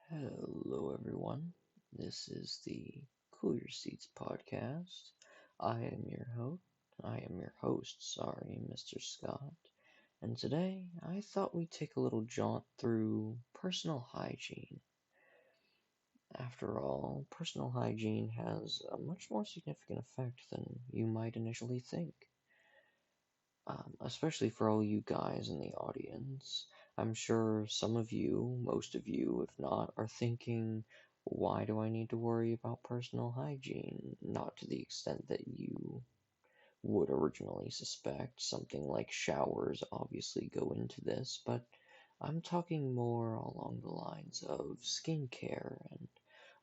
Hello, everyone. This is the Cool Your Seats podcast. I am your host. Mr. Scott. And today, I thought we'd take a little jaunt through personal hygiene. After all, personal hygiene has a much more significant effect than you might initially think. Especially for all you guys in the audience. I'm sure some of you, most of you, if not, are thinking, why do I need to worry about personal hygiene? Not to the extent that you would originally suspect. Something like showers obviously go into this, but I'm talking more along the lines of skincare and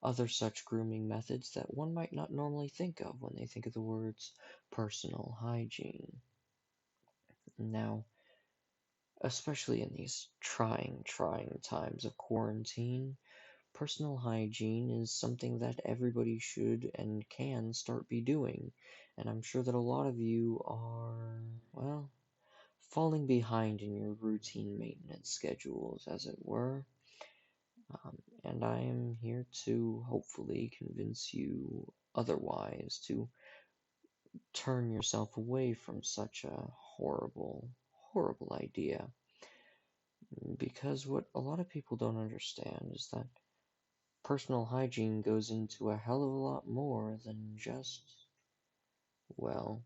other such grooming methods that one might not normally think of when they think of the words personal hygiene. Now, especially in these trying times of quarantine, personal hygiene is something that everybody should and can start be doing. And I'm sure that a lot of you are, well, falling behind in your routine maintenance schedules, as it were. And I am here to hopefully convince you otherwise, to turn yourself away from such a horrible idea. Because what a lot of people don't understand is that personal hygiene goes into a hell of a lot more well,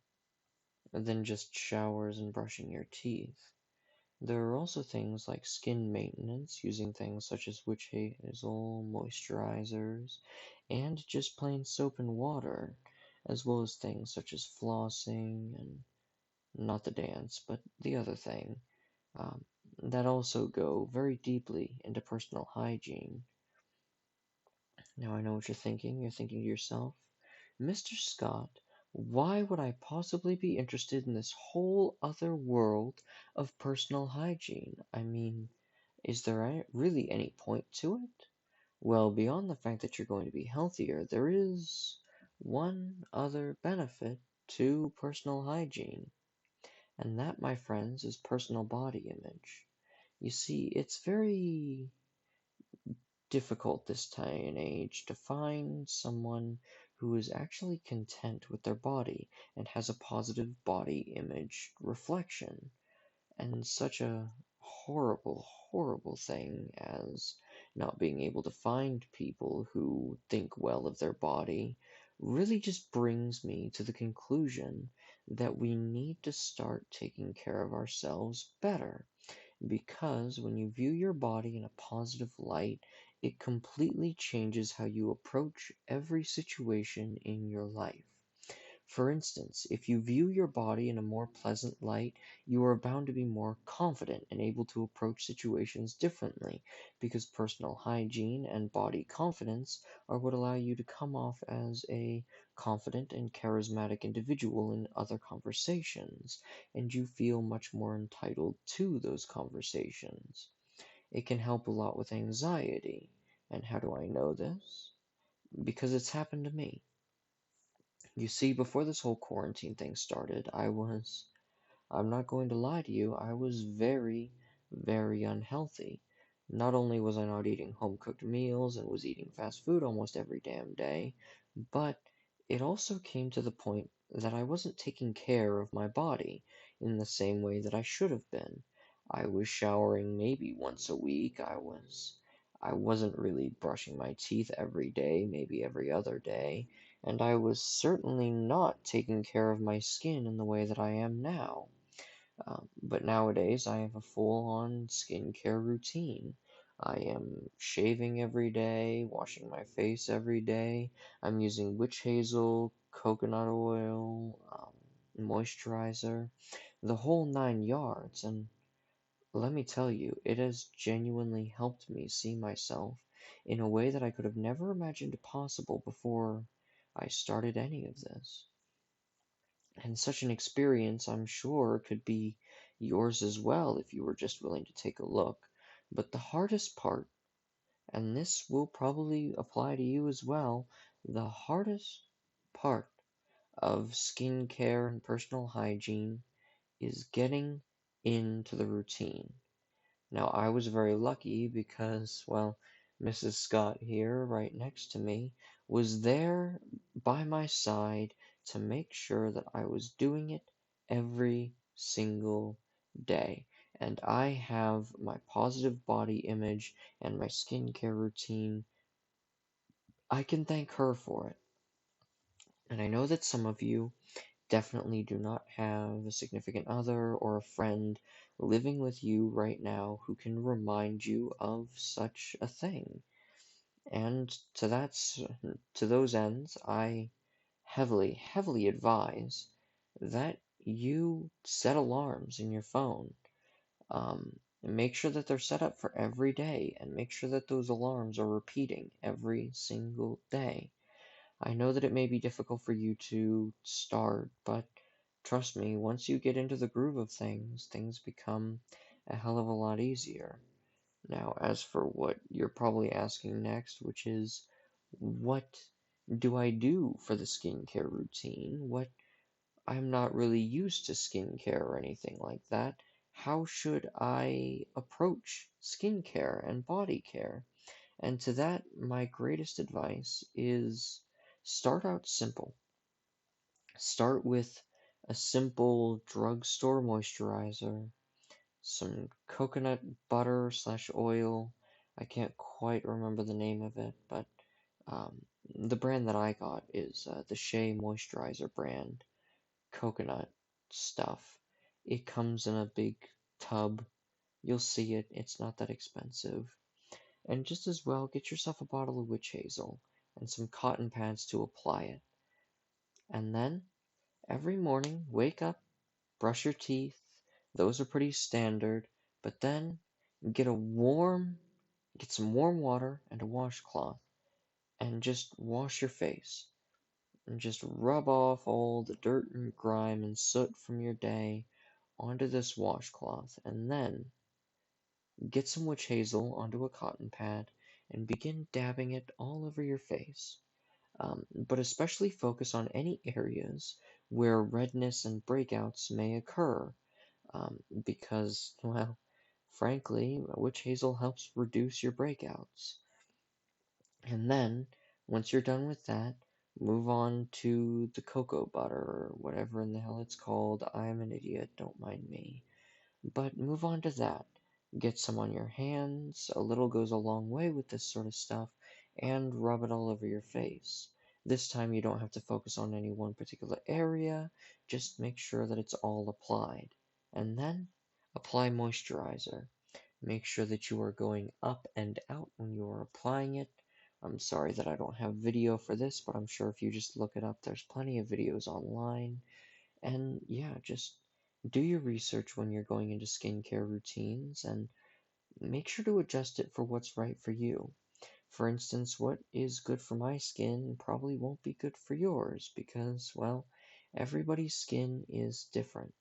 than just showers and brushing your teeth. There are also things like skin maintenance, using things such as witch hazel, moisturizers, and just plain soap and water, as well as things such as flossing and not the dance, but the other thing, um, that also go very deeply into personal hygiene. Now I know what you're thinking. You're thinking to yourself, Mr. Scott, why would I possibly be interested in this whole other world of personal hygiene? I mean, is there really any point to it? Well, beyond the fact that you're going to be healthier, there is one other benefit to personal hygiene, and that, my friends, is personal body image. You see, it's very difficult this day and age to find someone who is actually content with their body and has a positive body image reflection. And such a horrible thing as not being able to find people who think well of their body really just brings me to the conclusion that we need to start taking care of ourselves better. Because when you view your body in a positive light, it completely changes how you approach every situation in your life. For instance, if you view your body in a more pleasant light, you are bound to be more confident and able to approach situations differently, because personal hygiene and body confidence are what allow you to come off as a confident and charismatic individual in other conversations, and you feel much more entitled to those conversations. It can help a lot with anxiety. And how do I know this? Because it's happened to me. You see, before this whole quarantine thing started, I'm not going to lie to you, I was very unhealthy. Not only was I not eating home cooked meals and was eating fast food almost every damn day, but it also came to the point that I wasn't taking care of my body in the same way that I should have been. I was showering maybe once a week. I wasn't really brushing my teeth every day, maybe every other day, and I was certainly not taking care of my skin in the way that I am now. But nowadays, I have a full-on skincare routine. I am shaving every day, washing my face every day. I'm using witch hazel, coconut oil, moisturizer, the whole nine yards. And let me tell you, it has genuinely helped me see myself in a way that I could have never imagined possible before I started any of this. And such an experience, I'm sure, could be yours as well if you were just willing to take a look. But the hardest part, and this will probably apply to you as well, the hardest part of skincare and personal hygiene is getting into the routine. Now, I was very lucky because, well, Mrs. Scott here, right next to me, was there by my side to make sure that I was doing it every single day. And I have my positive body image and my skincare routine. I can thank her for it. And I know that some of you definitely do not have a significant other or a friend living with you right now who can remind you of such a thing. And to those ends, I heavily advise that you set alarms in your phone. Make sure that they're set up for every day and make sure that those alarms are repeating every single day. I know that it may be difficult for you to start, but trust me, once you get into the groove of things, things become a hell of a lot easier. Now, as for what you're probably asking next, which is what do I do for the skincare routine? I'm not really used to skincare or anything like that. How should I approach skincare and body care? And to that, my greatest advice is start out simple. Start with a simple drugstore moisturizer, some coconut butter slash oil. I can't quite remember the name of it, but um, the brand that I got is the Shea Moisturizer brand, coconut stuff. It comes in a big tub. You'll see it, it's not that expensive. And just as well, get yourself a bottle of witch hazel and some cotton pads to apply it. And then, every morning, wake up, brush your teeth. Those are pretty standard. But then, get a warm, get some warm water and a washcloth and just wash your face. And just rub off all the dirt and grime and soot from your day onto this washcloth. And then, get some witch hazel onto a cotton pad and begin dabbing it all over your face. But especially focus on any areas where redness and breakouts may occur, because, well, frankly, witch hazel helps reduce your breakouts. And then, once you're done with that, move on to the cocoa butter or whatever in the hell it's called. I'm an idiot, don't mind me. But move on to that. Get some on your hands, a little goes a long way with this sort of stuff, and rub it all over your face. This time you don't have to focus on any one particular area, just make sure that it's all applied. And then apply moisturizer. Make sure that you are going up and out when you are applying it. I'm sorry that I don't have video for this, but I'm sure if you just look it up, there's plenty of videos online. And yeah, just do your research when you're going into skincare routines and make sure to adjust it for what's right for you. For instance, what is good for my skin probably won't be good for yours because, well, everybody's skin is different.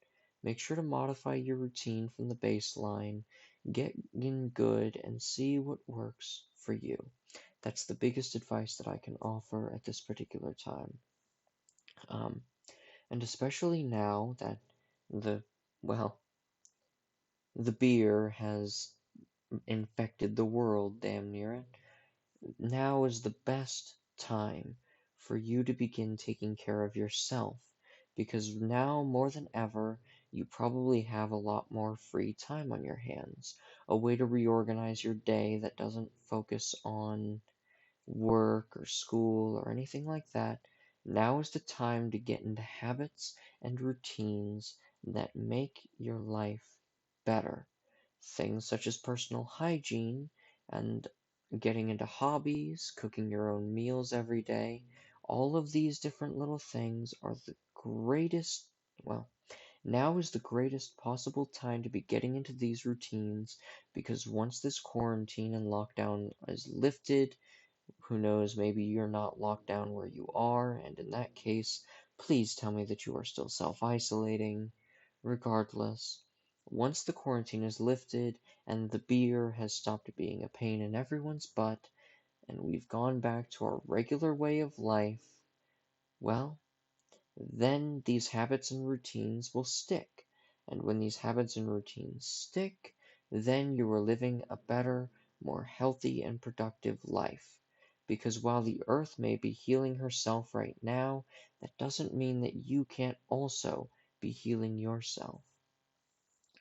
Make sure to modify your routine from the baseline, get in good, and see what works for you. That's the biggest advice that I can offer at this particular time. Um, and especially now that the, well, the beer has infected the world damn near it, now is the best time for you to begin taking care of yourself because now more than ever you probably have a lot more free time on your hands, a way to reorganize your day that doesn't focus on work or school or anything like that. Now is the time to get into habits and routines that make your life better. Things such as personal hygiene and getting into hobbies, cooking your own meals every day. All of these different little things are the greatest, well, now is the greatest possible time to be getting into these routines because once this quarantine and lockdown is lifted, who knows, maybe you're not locked down where you are, and in that case, please tell me that you are still self-isolating. Regardless, once the quarantine is lifted and the beer has stopped being a pain in everyone's butt, and we've gone back to our regular way of life, well, then these habits and routines will stick. And when these habits and routines stick, then you are living a better, more healthy, and productive life. Because while the earth may be healing herself right now, that doesn't mean that you can't also be healing yourself.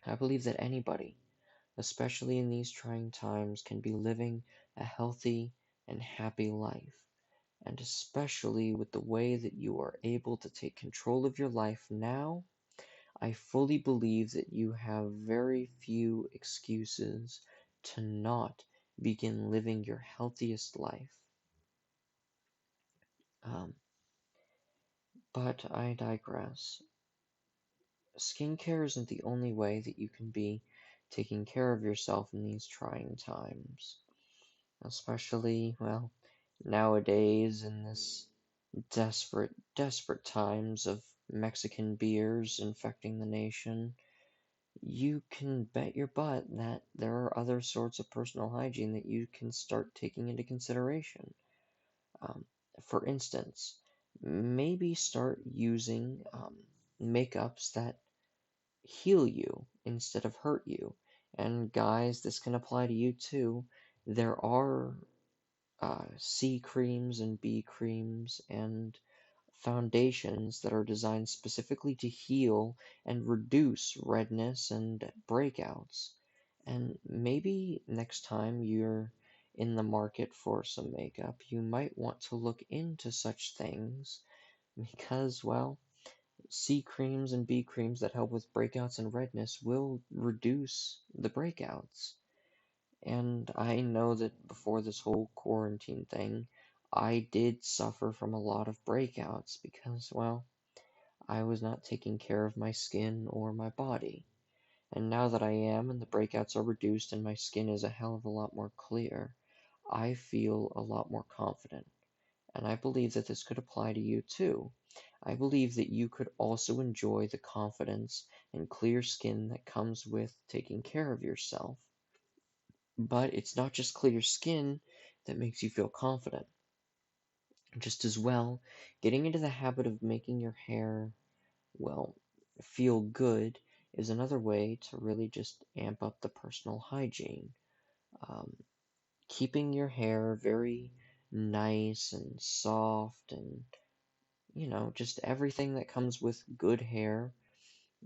I believe that anybody, especially in these trying times, can be living a healthy and happy life. And especially with the way that you are able to take control of your life now, I fully believe that you have very few excuses to not begin living your healthiest life. Um, but I digress. Skincare isn't the only way that you can be taking care of yourself in these trying times. Especially, well, nowadays in this desperate times of Mexican beers infecting the nation, you can bet your butt that there are other sorts of personal hygiene that you can start taking into consideration. Um, for instance, maybe start using makeups that heal you instead of hurt you. And guys, this can apply to you too. There are C creams and B creams and foundations that are designed specifically to heal and reduce redness and breakouts. And maybe next time you're in the market for some makeup, you might want to look into such things because, well, C creams and B creams that help with breakouts and redness will reduce the breakouts. And I know that before this whole quarantine thing, I did suffer from a lot of breakouts because, well, I was not taking care of my skin or my body. And now that I am, and the breakouts are reduced and my skin is a hell of a lot more clear, I feel a lot more confident. And I believe that this could apply to you too. I believe that you could also enjoy the confidence and clear skin that comes with taking care of yourself. But it's not just clear skin that makes you feel confident. Just as well, getting into the habit of making your hair, well, feel good is another way to really just amp up the personal hygiene. Um, Keeping your hair very nice and soft and, just everything that comes with good hair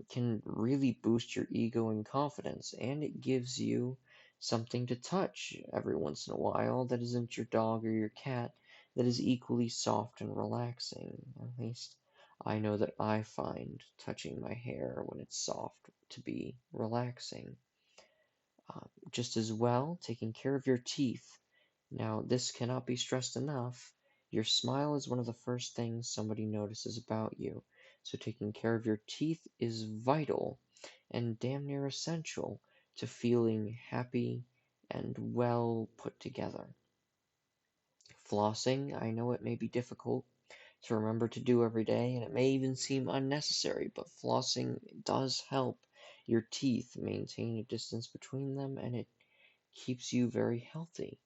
can really boost your ego and confidence, and it gives you something to touch every once in a while that isn't your dog or your cat, that is equally soft and relaxing. At least I know that I find touching my hair when it's soft to be relaxing. Just as well, taking care of your teeth. Now, this cannot be stressed enough. Your smile is one of the first things somebody notices about you, so taking care of your teeth is vital and damn near essential to feeling happy and well put together. Flossing, I know it may be difficult to remember to do every day, and it may even seem unnecessary, but flossing does help your teeth maintain a distance between them, and it keeps you very healthy.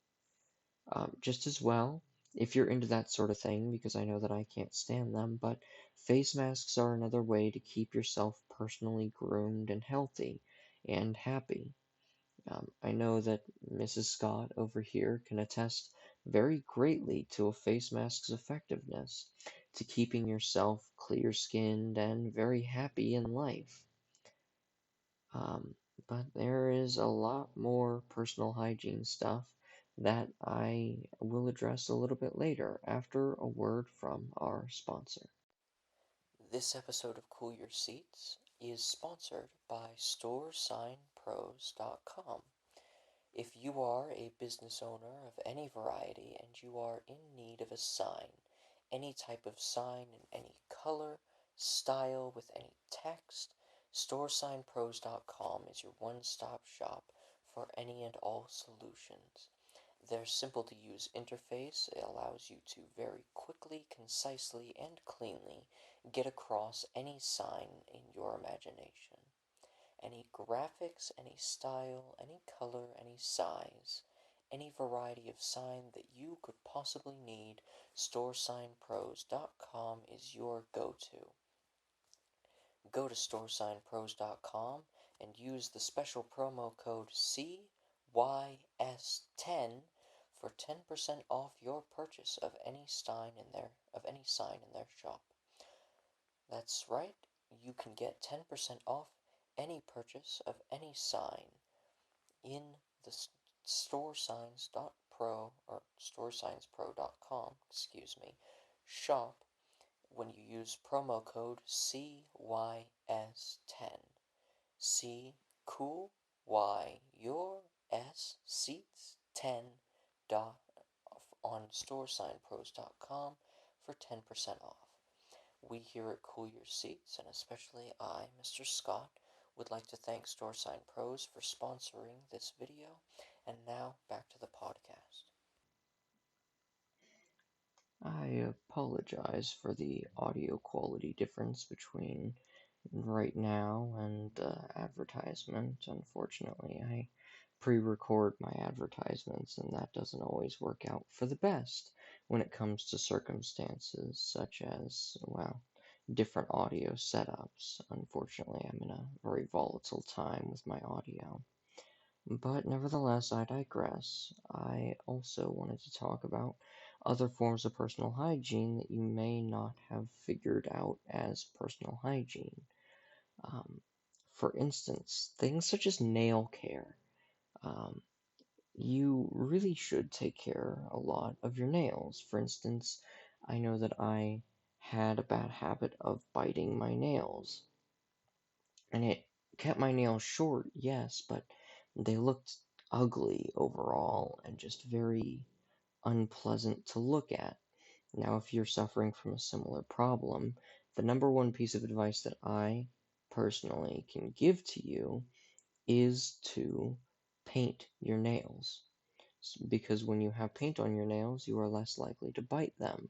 Just as well, if you're into that sort of thing, because I know that I can't stand them, but face masks are another way to keep yourself personally groomed and healthy and happy. I know that Mrs. Scott over here can attest very greatly to a face mask's effectiveness to keeping yourself clear skinned and very happy in life. Um, but there is a lot more personal hygiene stuff that I will address a little bit later after a word from our sponsor. This episode of Cool Your Seats is sponsored by StoreSignPros.com. If you are a business owner of any variety and you are in need of a sign, any type of sign in any color, style, with any text, StoreSignPros.com is your one-stop shop for any and all solutions. Their simple-to-use interface allows you to very quickly, concisely, and cleanly get across any sign in your imagination. Any graphics, any style, any color, any size, any variety of sign that you could possibly need, StoreSignPros.com is your go-to. Go to StoreSignPros.com and use the special promo code CBOOK YS10 for 10% off your purchase of any sign in their shop. That's right, you can get 10% off any purchase of any sign in the storesigns.pro or storesciencepro.com, shop when you use promo code CYS10. C cool Y your S seats 10 dot on storesignpros.com for 10% off. We here at Cool Your Seats, and especially I, Mr. Scott, would like to thank StoreSign Pros for sponsoring this video. And now, back to the podcast. I apologize for the audio quality difference between right now and the advertisement. Unfortunately, I pre-record my advertisements, and that doesn't always work out for the best when it comes to circumstances such as, well, different audio setups. Unfortunately, I'm in a very volatile time with my audio. But nevertheless, I digress. I also wanted to talk about other forms of personal hygiene that you may not have figured out as personal hygiene. Um, for instance, things such as nail care. Um, you really should take care a lot of your nails. For instance, I know that I had a bad habit of biting my nails, and it kept my nails short, yes, but they looked ugly overall and just very unpleasant to look at. Now, if you're suffering from a similar problem, the number one piece of advice that I personally can give to you is to paint your nails. Because when you have paint on your nails, you are less likely to bite them.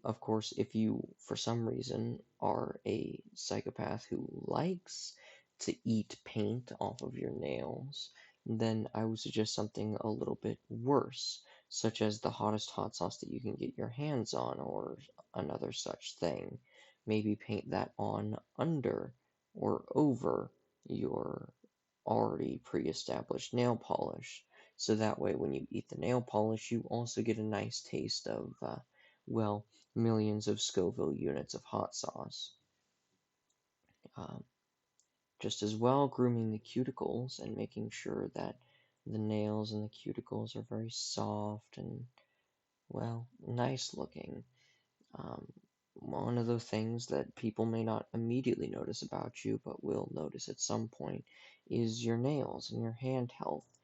Of course, if you, for some reason, are a psychopath who likes to eat paint off of your nails, then I would suggest something a little bit worse, such as the hottest hot sauce that you can get your hands on, or another such thing. Maybe paint that on under or over your already pre-established nail polish, so that way when you eat the nail polish, you also get a nice taste of well, millions of Scoville units of hot sauce. Um, just as well, grooming the cuticles and making sure that the nails and the cuticles are very soft and, well, nice looking. Um, One of the things that people may not immediately notice about you, but will notice at some point, is your nails and your hand health.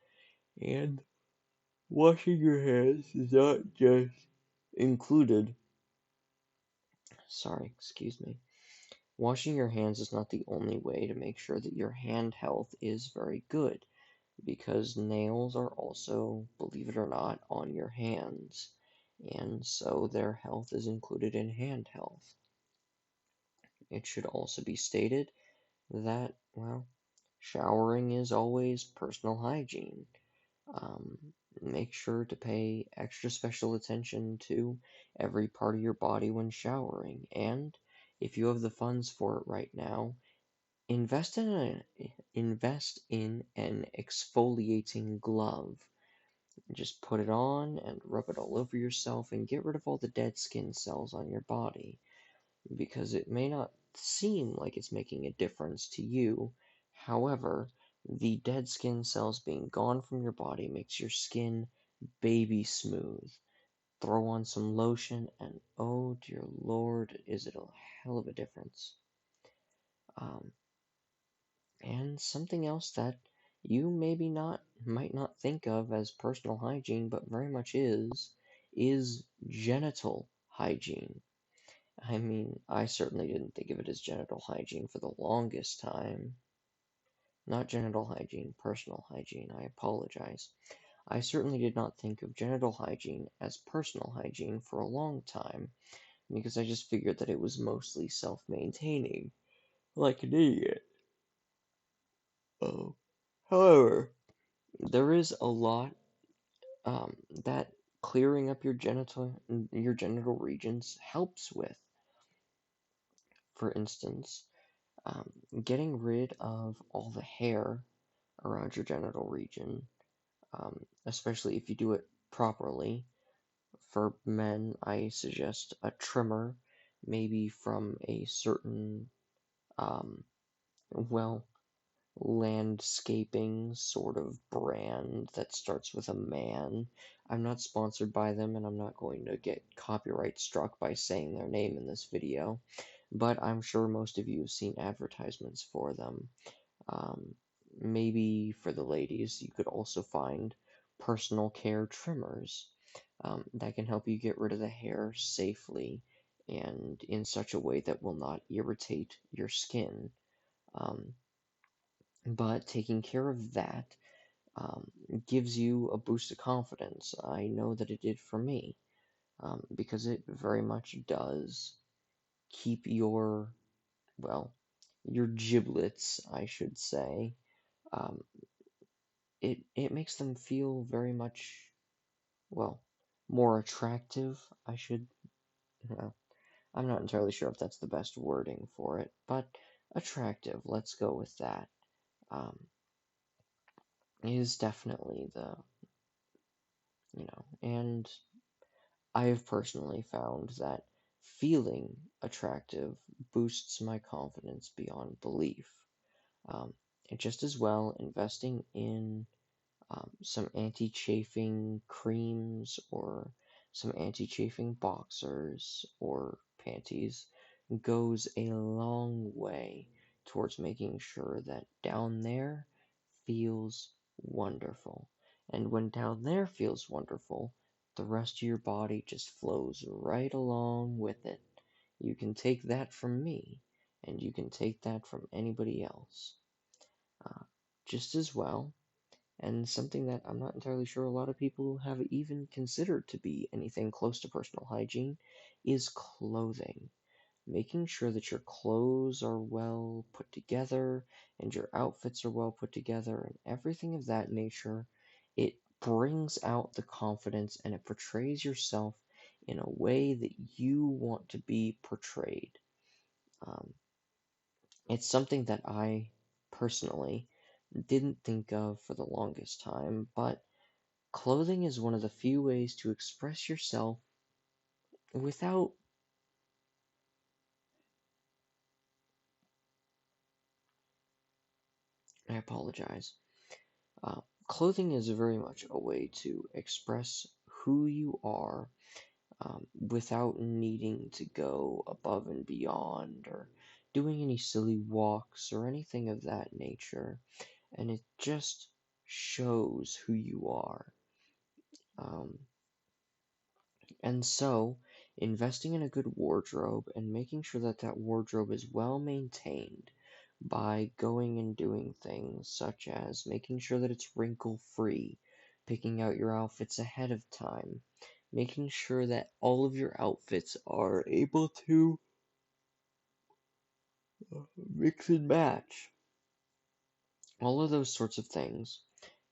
And washing your hands is not just included. Sorry, excuse me. Washing your hands is not the only way to make sure that your hand health is very good, because nails are also, believe it or not, on your hands, and so their health is included in hand health. It should also be stated that, well, showering is always personal hygiene. Um, Make sure to pay extra special attention to every part of your body when showering, and if you have the funds for it right now, invest in an exfoliating glove. Just put it on and rub it all over yourself and get rid of all the dead skin cells on your body, because it may not seem like it's making a difference to you. However, the dead skin cells being gone from your body makes your skin baby smooth. Throw on some lotion, and oh dear lord, is it a hell of a difference. Um, and something else that you might not think of as personal hygiene, but very much is genital hygiene. I mean, I certainly didn't think of it as genital hygiene for the longest time. Not genital hygiene, personal hygiene, I apologize. I certainly did not think of genital hygiene as personal hygiene for a long time, because I just figured that it was mostly self-maintaining, like an idiot. Oh. However, there is a lot that clearing up your genital regions helps with. For instance, getting rid of all the hair around your genital region, especially if you do it properly. For men, I suggest a trimmer, maybe from a certain, um, well, landscaping sort of brand that starts with a man. I'm not sponsored by them, and I'm not going to get copyright struck by saying their name in this video, but I'm sure most of you have seen advertisements for them. Um, Maybe for the ladies, you could also find personal care trimmers that can help you get rid of the hair safely and in such a way that will not irritate your skin. Um, but taking care of that um, gives you a boost of confidence. I know that it did for me because it very much does keep well, your giblets, I should say. Um, it makes them feel very much, well, more attractive. Uh, I'm not entirely sure if that's the best wording for it, but attractive, let's go with that. Um, is definitely and I have personally found that feeling attractive boosts my confidence beyond belief. And just as well, investing in some anti-chafing creams or some anti-chafing boxers or panties goes a long way towards making sure that down there feels wonderful. And when down there feels wonderful, the rest of your body just flows right along with it. You can take that from me, and you can take that from anybody else. Uh, just as well, and something that I'm not entirely sure a lot of people have even considered to be anything close to personal hygiene is clothing. Making sure that your clothes are well put together and your outfits are well put together and everything of that nature, it brings out the confidence and it portrays yourself in a way that you want to be portrayed. Um, it's something that I personally didn't think of for the longest time, but clothing is one of the few ways to express yourself without, I apologize. Clothing is very much a way to express who you are without needing to go above and beyond or doing any silly walks or anything of that nature. And it just shows who you are. Um, And so, investing in a good wardrobe and making sure that that wardrobe is well maintained by going and doing things such as making sure that it's wrinkle free, picking out your outfits ahead of time, making sure that all of your outfits are able to mix and match. All of those sorts of things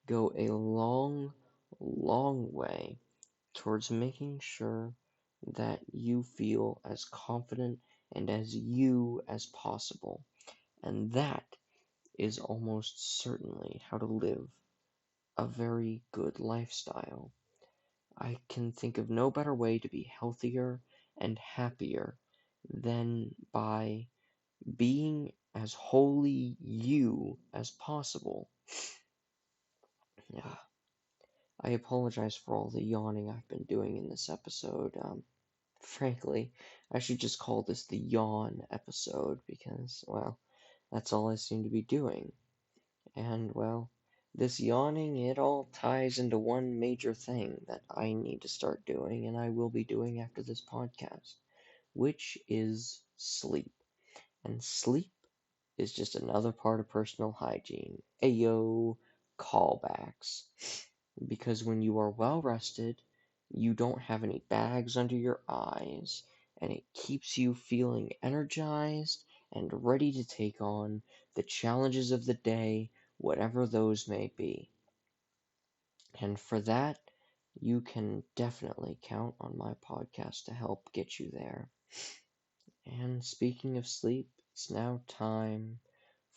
go a long, long way towards making sure that you feel as confident and as you as possible. And that is almost certainly how to live a very good lifestyle. I can think of no better way to be healthier and happier than by being as wholly you as possible. Yeah, I apologize for all the yawning I've been doing in this episode. Frankly, I should just call this the yawn episode because, well, that's all I seem to be doing. And, well, this yawning, it all ties into one major thing that I need to start doing and I will be doing after this podcast, which is sleep. And sleep is just another part of personal hygiene. Ayo, callbacks. Because when you are well rested, you don't have any bags under your eyes, and it keeps you feeling energized and ready to take on the challenges of the day, whatever those may be. And for that, you can definitely count on my podcast to help get you there. And speaking of sleep, it's now time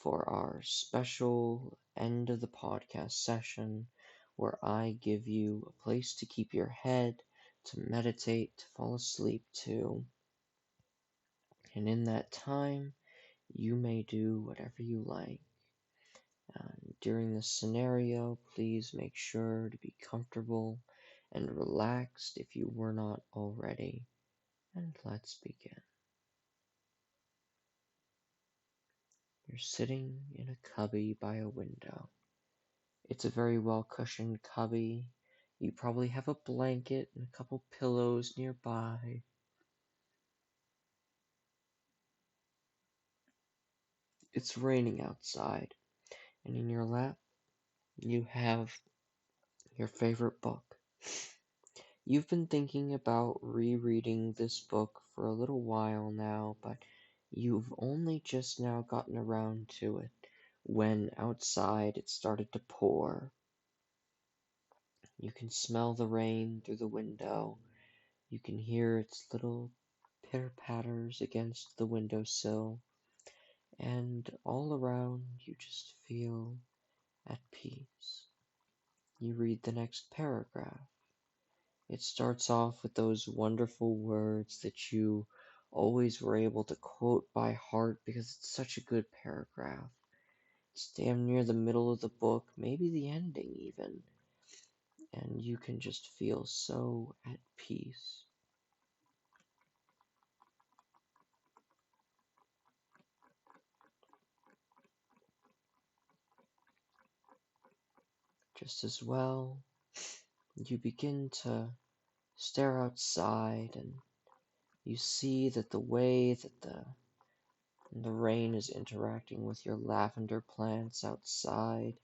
for our special end of the podcast session where I give you a place to keep your head, to meditate, to fall asleep to. And in that time, you may do whatever you like. During this scenario, please make sure to be comfortable and relaxed if you were not already. And let's begin. You're sitting in a cubby by a window. It's a very well cushioned cubby. You probably have a blanket and a couple pillows nearby. It's raining outside, and in your lap, you have your favorite book. You've been thinking about rereading this book for a little while now, but you've only just now gotten around to it when outside it started to pour. You can smell the rain through the window. You can hear its little pitter-patters against the windowsill, and all around you just feel at peace. You read the next paragraph. It starts off with those wonderful words that you always were able to quote by heart because it's such a good paragraph. It's damn near the middle of the book, maybe the ending even, and you can just feel so at peace. Just as well, you begin to stare outside and you see that the way that the rain is interacting with your lavender plants outside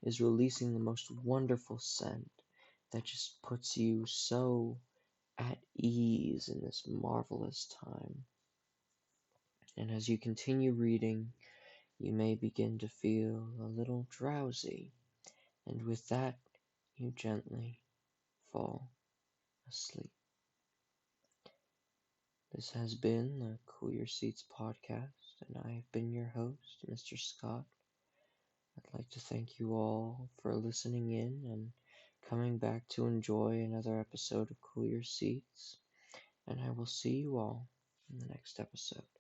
is releasing the most wonderful scent that just puts you so at ease in this marvelous time. And as you continue reading, you may begin to feel a little drowsy, and with that, you gently fall asleep. This has been the Cool Your Seats podcast, and I have been your host, Mr. Scott. I'd like to thank you all for listening in and coming back to enjoy another episode of Cool Your Seats, and I will see you all in the next episode.